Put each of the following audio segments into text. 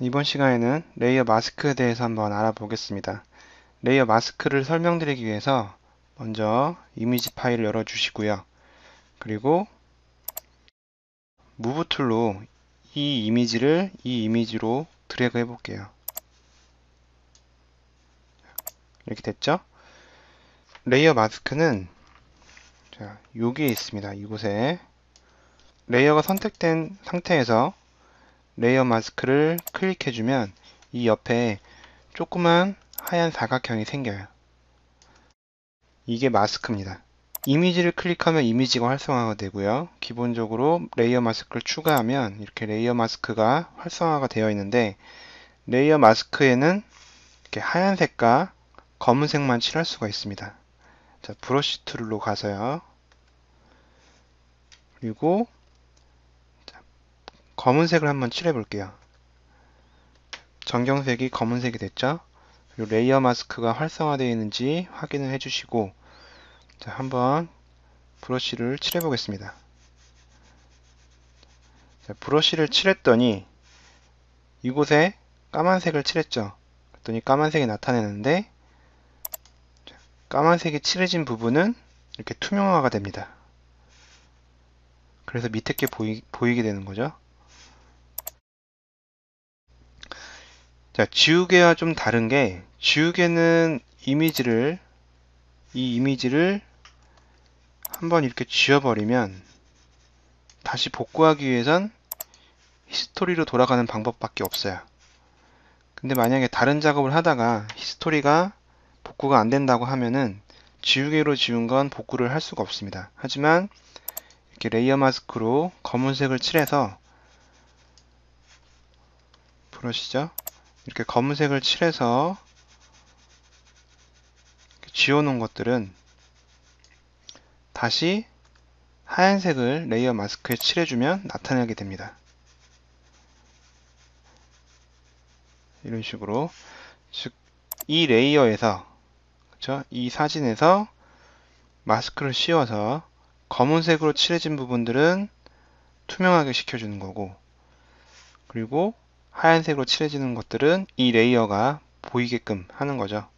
이번 시간에는 레이어 마스크에 대해서 한번 알아보겠습니다. 레이어 마스크를 설명드리기 위해서 먼저 이미지 파일을 열어주시고요. 그리고 무브 툴로 이 이미지를 이 이미지로 드래그 해볼게요. 이렇게 됐죠? 레이어 마스크는 여기에 있습니다. 이곳에 레이어가 선택된 상태에서 레이어 마스크를 클릭해주면 이 옆에 조그만 하얀 사각형이 생겨요. 이게 마스크입니다. 이미지를 클릭하면 이미지가 활성화가 되고요. 기본적으로 레이어 마스크를 추가하면 이렇게 레이어 마스크가 활성화가 되어 있는데, 레이어 마스크에는 이렇게 하얀색과 검은색만 칠할 수가 있습니다. 자, 브러쉬 툴로 가서요. 그리고 검은색을 한번 칠해 볼게요. 전경색이 검은색이 됐죠? 그리고 레이어 마스크가 활성화되어 있는지 확인을 해주시고, 자, 한번 브러쉬를 칠해 보겠습니다. 자, 브러쉬를 칠했더니 이곳에 까만색을 칠했죠. 그랬더니 까만색이 나타내는데, 까만색이 칠해진 부분은 이렇게 투명화가 됩니다. 그래서 밑에 게 보이게 되는 거죠. 자, 지우개와 좀 다른 게, 지우개는 이 이미지를 한번 이렇게 지워버리면 다시 복구하기 위해선 히스토리로 돌아가는 방법밖에 없어요. 근데 만약에 다른 작업을 하다가 히스토리가 복구가 안 된다고 하면은 지우개로 지운 건 복구를 할 수가 없습니다. 하지만 이렇게 레이어 마스크로 검은색을 칠해서, 브러쉬죠? 이렇게 검은색을 칠해서 지워놓은 것들은 다시 하얀색을 레이어 마스크에 칠해주면 나타나게 됩니다. 이런 식으로. 즉, 이 레이어에서, 그쵸? 이 사진에서 마스크를 씌워서 검은색으로 칠해진 부분들은 투명하게 시켜주는 거고, 그리고 하얀색으로 칠해지는 것들은 이 레이어가 보이게끔 하는 거죠.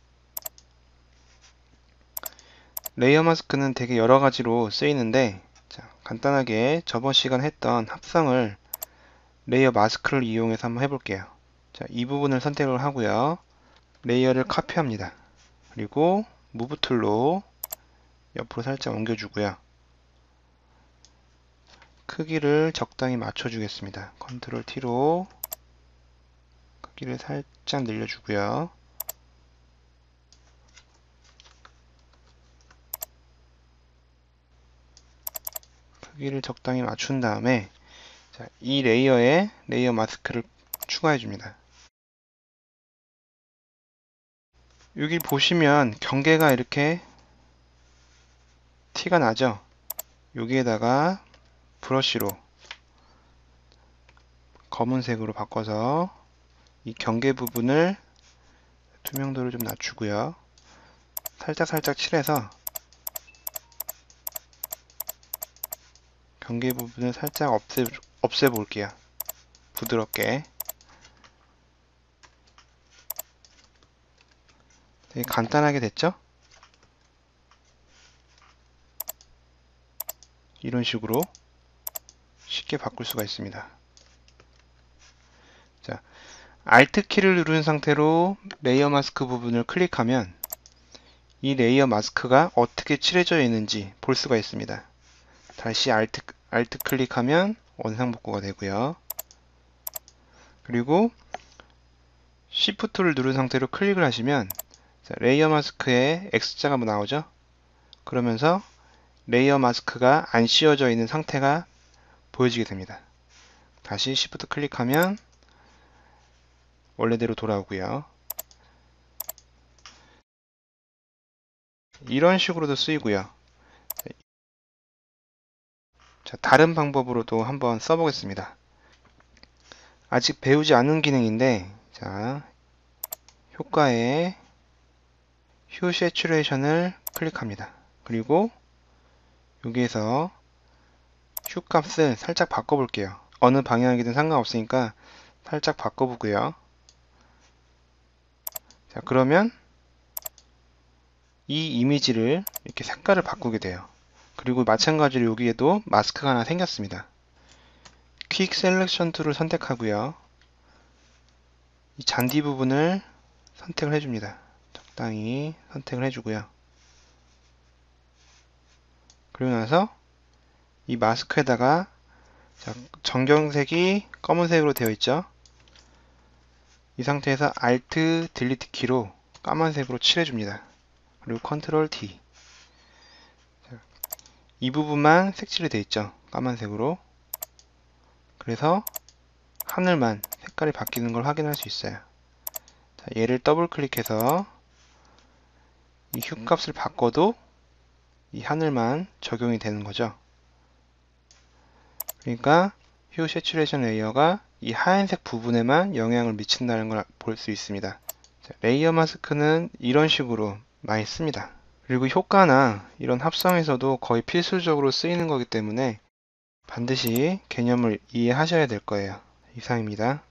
레이어 마스크는 되게 여러 가지로 쓰이는데, 자, 간단하게 저번 시간 했던 합성을 레이어 마스크를 이용해서 한번 해볼게요. 자, 이 부분을 선택을 하고요. 레이어를 카피합니다. 그리고 무브 툴로 옆으로 살짝 옮겨주고요. 크기를 적당히 맞춰주겠습니다. 컨트롤 T로 크기를 살짝 늘려주고요. 크기를 적당히 맞춘 다음에, 자, 이 레이어에 레이어 마스크를 추가해 줍니다. 여기 보시면 경계가 이렇게 티가 나죠? 여기에다가 브러쉬로 검은색으로 바꿔서 이 경계 부분을 투명도를 좀 낮추고요. 살짝 칠해서 경계 부분을 살짝 없애 볼게요. 부드럽게. 되게 간단하게 됐죠? 이런 식으로 쉽게 바꿀 수가 있습니다. 자, Alt 키를 누른 상태로 레이어 마스크 부분을 클릭하면 이 레이어 마스크가 어떻게 칠해져 있는지 볼 수가 있습니다. 다시 Alt 클릭하면 원상복구가 되고요. 그리고 Shift를 누른 상태로 클릭을 하시면, 자, 레이어 마스크에 X자가 나오죠? 그러면서 레이어 마스크가 안 씌워져 있는 상태가 보여지게 됩니다. 다시 Shift 클릭하면 원래대로 돌아오고요. 이런 식으로도 쓰이고요. 자, 다른 방법으로도 한번 써보겠습니다. 아직 배우지 않은 기능인데, 자, 효과에 휴 세츄레이션을 클릭합니다. 그리고 여기에서 휴 값을 살짝 바꿔볼게요. 어느 방향이든 상관없으니까 살짝 바꿔보고요. 자, 그러면 이 이미지를 이렇게 색깔을 바꾸게 돼요. 그리고 마찬가지로 여기에도 마스크가 하나 생겼습니다. 퀵 셀렉션 툴을 선택하고요. 이 잔디 부분을 선택을 해줍니다. 적당히 선택을 해주고요. 그리고 나서 이 마스크에다가 자, 정경색이 검은색으로 되어 있죠. 이 상태에서 Alt 딜리트 키로 까만색으로 칠해줍니다. 그리고 Ctrl D. 이 부분만 색칠이 되어 있죠. 까만색으로. 그래서 하늘만 색깔이 바뀌는 걸 확인할 수 있어요. 자, 얘를 더블 클릭해서 이 휴 값을 바꿔도 이 하늘만 적용이 되는 거죠. 그러니까 휴 새츄레이션 레이어가 이 하얀색 부분에만 영향을 미친다는 걸 볼 수 있습니다. 자, 레이어 마스크는 이런 식으로 많이 씁니다. 그리고 효과나 이런 합성에서도 거의 필수적으로 쓰이는 거기 때문에 반드시 개념을 이해하셔야 될 거예요. 이상입니다.